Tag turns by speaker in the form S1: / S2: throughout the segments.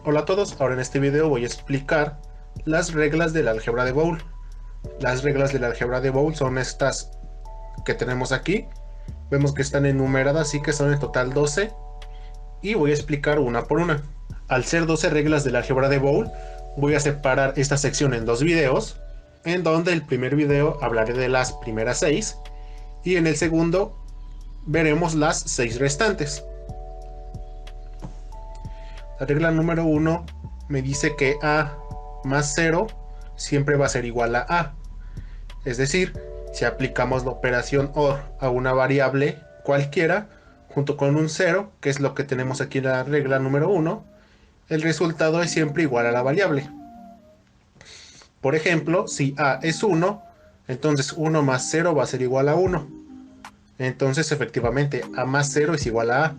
S1: Hola a todos, ahora en este video voy a explicar las reglas del álgebra de Boole. Las reglas del álgebra de Boole son estas que tenemos aquí. Vemos que están enumeradas y que son en total 12 y voy a explicar una por una. Al ser 12 reglas del álgebra de Boole, voy a separar esta sección en dos videos, en donde el primer video hablaré de las primeras 6 y en el segundo veremos las 6 restantes. La regla número 1 me dice que a más 0 siempre va a ser igual a a. Es decir, si aplicamos la operación OR a una variable cualquiera, junto con un 0, que es lo que tenemos aquí en la regla número 1, el resultado es siempre igual a la variable. Por ejemplo, si a es 1, entonces 1 más 0 va a ser igual a 1. Entonces, efectivamente, a más 0 es igual a a.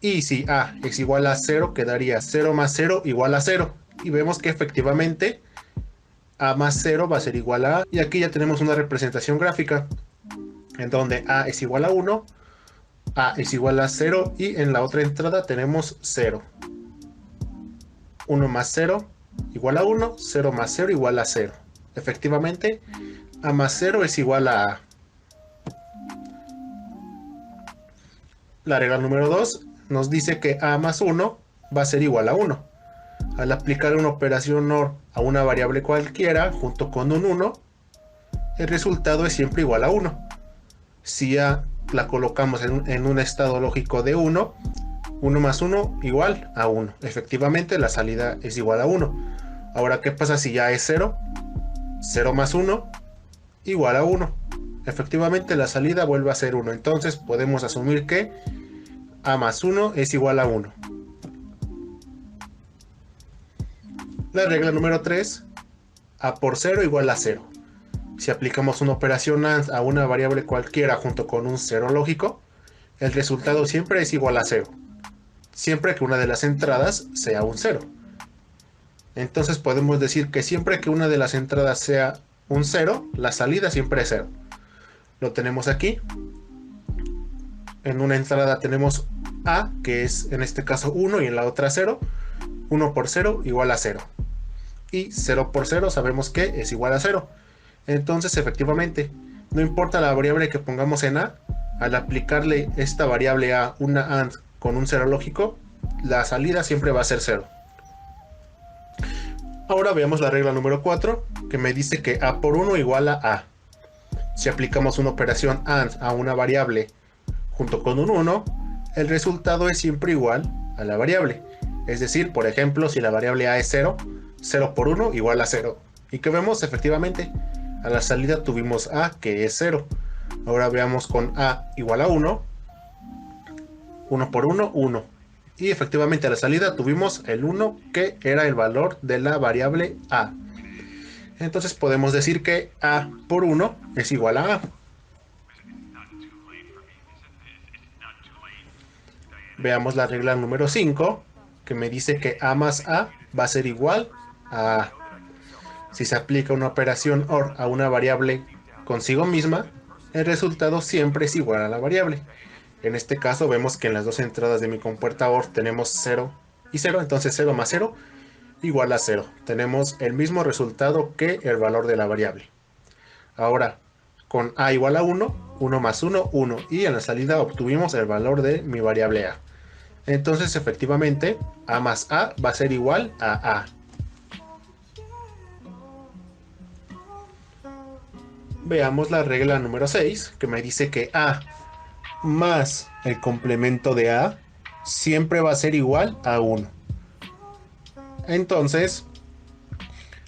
S1: Y si a es igual a 0, quedaría 0 más 0 igual a 0. Y vemos que efectivamente a más 0 va a ser igual a a. Y aquí ya tenemos una representación gráfica en donde a es igual a 1, a es igual a 0 y en la otra entrada tenemos 0. 1 más 0 igual a 1, 0 más 0 igual a 0. Efectivamente, a más 0 es igual a a. La regla número 2 nos dice que a más 1 va a ser igual a 1. Al aplicar una operación OR a una variable cualquiera junto con un 1, el resultado es siempre igual a 1. Si a la colocamos en un estado lógico de 1, 1 más 1 igual a 1. Efectivamente, la salida es igual a 1. Ahora, ¿qué pasa si ya es 0? 0 más 1 igual a 1. Efectivamente, la salida vuelve a ser 1. Entonces, podemos asumir que a más 1 es igual a 1. La regla número 3, a por 0 igual a 0. Si aplicamos una operación AND a una variable cualquiera junto con un 0 lógico, el resultado siempre es igual a 0, siempre que una de las entradas sea un 0. Entonces podemos decir que siempre que una de las entradas sea un 0, la salida siempre es 0. Lo tenemos aquí. En una entrada tenemos a, que es en este caso 1 y en la otra 0. 1 por 0 igual a 0. Y 0 por 0 sabemos que es igual a 0. Entonces, efectivamente, no importa la variable que pongamos en a, al aplicarle esta variable a una AND con un 0 lógico, la salida siempre va a ser 0. Ahora veamos la regla número 4, que me dice que a por 1 igual a a. Si aplicamos una operación AND a una variable junto con un 1, el resultado es siempre igual a la variable. Es decir, por ejemplo, si la variable a es 0, 0 por 1 igual a 0. ¿Y qué vemos? Efectivamente, a la salida tuvimos a, que es 0. Ahora veamos con a igual a 1. 1 por 1, 1. Y efectivamente a la salida tuvimos el 1, que era el valor de la variable a. Entonces podemos decir que a por 1 es igual a a. Veamos la regla número 5, que me dice que a más a va a ser igual a a. Si se aplica una operación OR a una variable consigo misma, el resultado siempre es igual a la variable. En este caso vemos que en las dos entradas de mi compuerta OR tenemos 0 y 0, entonces 0 más 0 igual a 0. Tenemos el mismo resultado que el valor de la variable. Ahora, con a igual a 1, 1 más 1, 1. Y en la salida obtuvimos el valor de mi variable a. Entonces, efectivamente, a más a va a ser igual a a. Veamos la regla número 6, que me dice que a más el complemento de a siempre va a ser igual a 1. Entonces,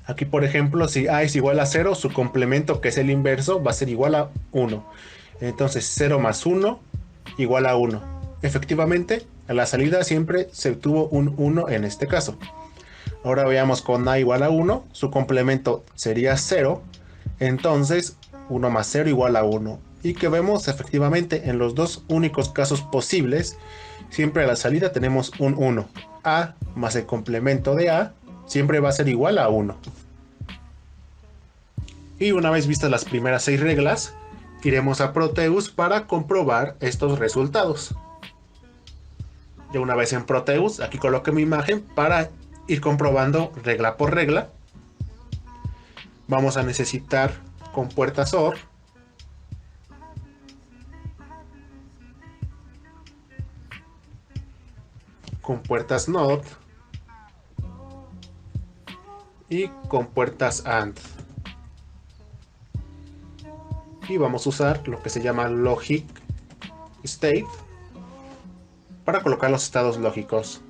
S1: aquí por ejemplo, si a es igual a 0, su complemento, que es el inverso, va a ser igual a 1. Entonces 0 más 1 igual a 1. Efectivamente, a la salida siempre se obtuvo un 1 en este caso. Ahora veamos con a igual a 1, su complemento sería 0. Entonces 1 más 0 igual a 1. Y que vemos efectivamente en los dos únicos casos posibles, siempre a la salida tenemos un 1. A más el complemento de a siempre va a ser igual a 1. Y una vez vistas las primeras 6 reglas, iremos a Proteus para comprobar estos resultados. Ya una vez en Proteus, aquí coloqué mi imagen para ir comprobando regla por regla. Vamos a necesitar compuertas OR, compuertas NOT y compuertas AND. Y vamos a usar lo que se llama Logic State para colocar los estados lógicos,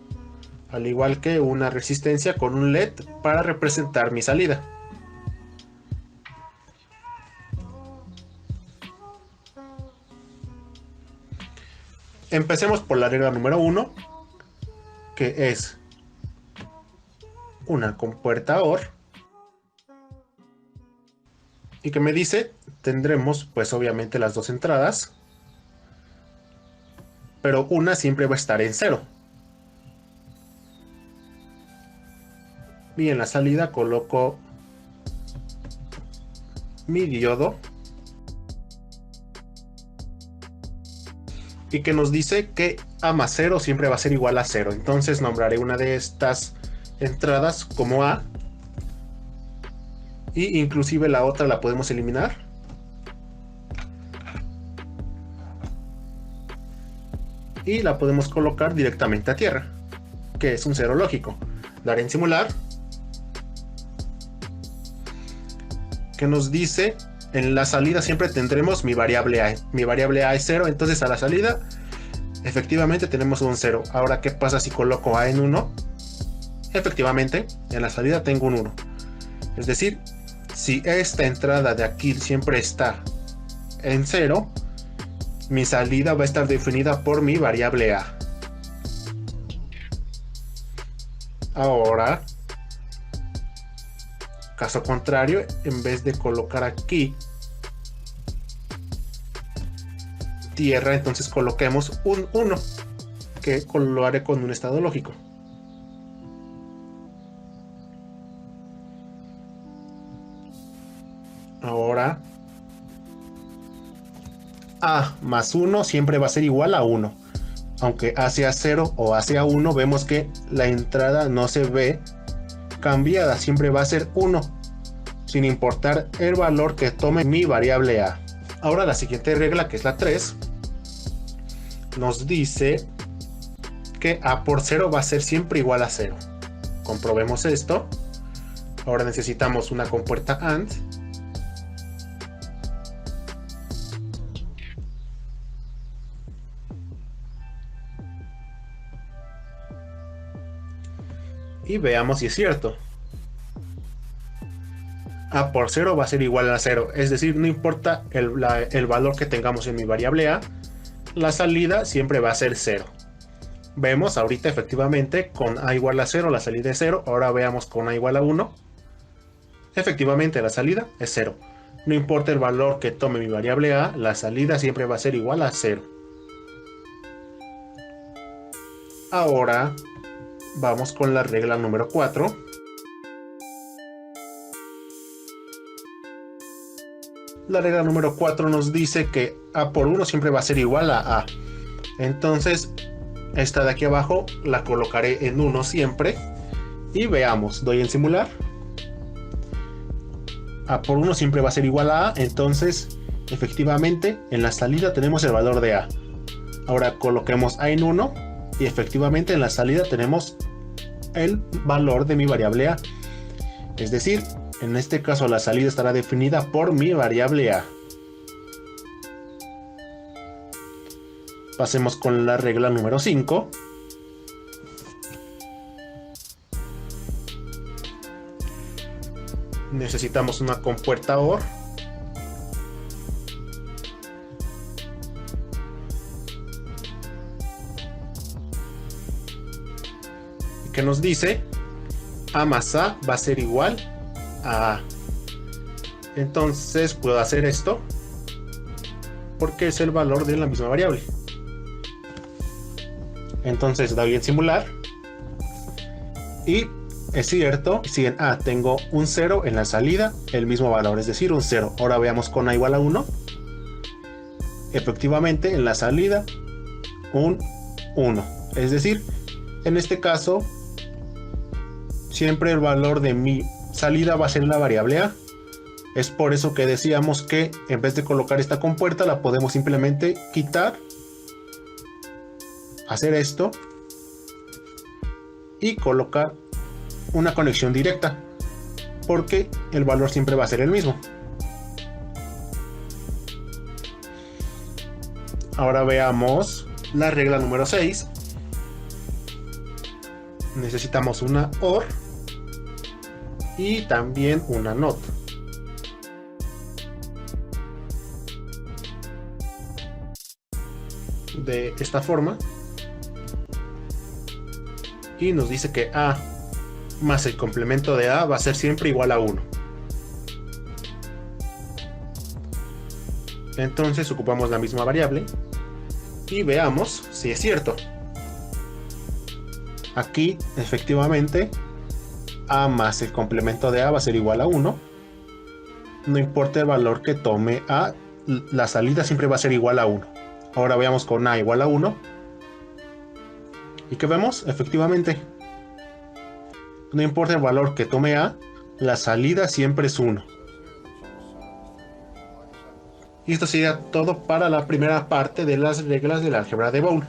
S1: al igual que una resistencia con un LED para representar mi salida. Empecemos por la regla número 1, que es una compuerta OR, y que me dice, tendremos pues obviamente las dos entradas, pero una siempre va a estar en 0. Y en la salida coloco mi diodo, y que nos dice que A más 0 siempre va a ser igual a 0. Entonces nombraré una de estas entradas como A, y inclusive la otra la podemos eliminar. Y la podemos colocar directamente a tierra, que es un 0 lógico. Daré en simular, que nos dice en la salida siempre tendremos mi variable A. Mi variable A es 0, entonces a la salida efectivamente tenemos un 0. Ahora, ¿qué pasa si coloco A en 1? Efectivamente, en la salida tengo un 1. Es decir, si esta entrada de aquí siempre está en 0, mi salida va a estar definida por mi variable A. Ahora, caso contrario, en vez de colocar aquí tierra, entonces coloquemos un 1, que lo haré con un estado lógico. Ahora, A más 1 siempre va a ser igual a 1. Aunque A sea 0 o A sea 1, vemos que la entrada no se ve cambiada, siempre va a ser 1, sin importar el valor que tome mi variable A. Ahora la siguiente regla, que es la 3, nos dice que A por 0 va a ser siempre igual a 0. Comprobemos esto. Ahora necesitamos una compuerta AND, y veamos si es cierto. A por 0 va a ser igual a 0, es decir, no importa el valor que tengamos en mi variable A, la salida siempre va a ser 0. Vemos ahorita efectivamente con A igual a 0 la salida es 0. Ahora veamos con A igual a 1. Efectivamente la salida es 0. No importa el valor que tome mi variable A, la salida siempre va a ser igual a 0. Ahora vamos con la regla número 4. La regla número 4 nos dice que A por 1 siempre va a ser igual a A. Entonces, esta de aquí abajo la colocaré en 1 siempre. Y veamos, doy en simular. A por 1 siempre va a ser igual a A. Entonces, efectivamente, en la salida tenemos el valor de A. Ahora coloquemos A en 1. Y efectivamente en la salida tenemos el valor de mi variable A. Es decir, en este caso la salida estará definida por mi variable A. Pasemos con la regla número 5. Necesitamos una compuerta OR. Que nos dice A más A va a ser igual a A. Entonces puedo hacer esto porque es el valor de la misma variable. Entonces doy en simular y es cierto, si en A tengo un 0, en la salida el mismo valor, es decir, un 0. Ahora veamos con A igual a 1. Efectivamente en la salida un 1. Es decir, en este caso, siempre el valor de mi salida va a ser la variable a. Es por eso que decíamos que en vez de colocar esta compuerta, la podemos simplemente quitar, hacer esto y colocar una conexión directa, porque el valor siempre va a ser el mismo. Ahora veamos la regla número 6. Necesitamos una OR y también una NOT. De esta forma, y nos dice que A más el complemento de A va a ser siempre igual a 1. Entonces ocupamos la misma variable y veamos si es cierto. Aquí efectivamente A más el complemento de A va a ser igual a 1. No importa el valor que tome A, la salida siempre va a ser igual a 1. Ahora veamos con A igual a 1. ¿Y qué vemos? Efectivamente, no importa el valor que tome A, la salida siempre es 1. Y esto sería todo para la primera parte de las reglas del álgebra de Boole.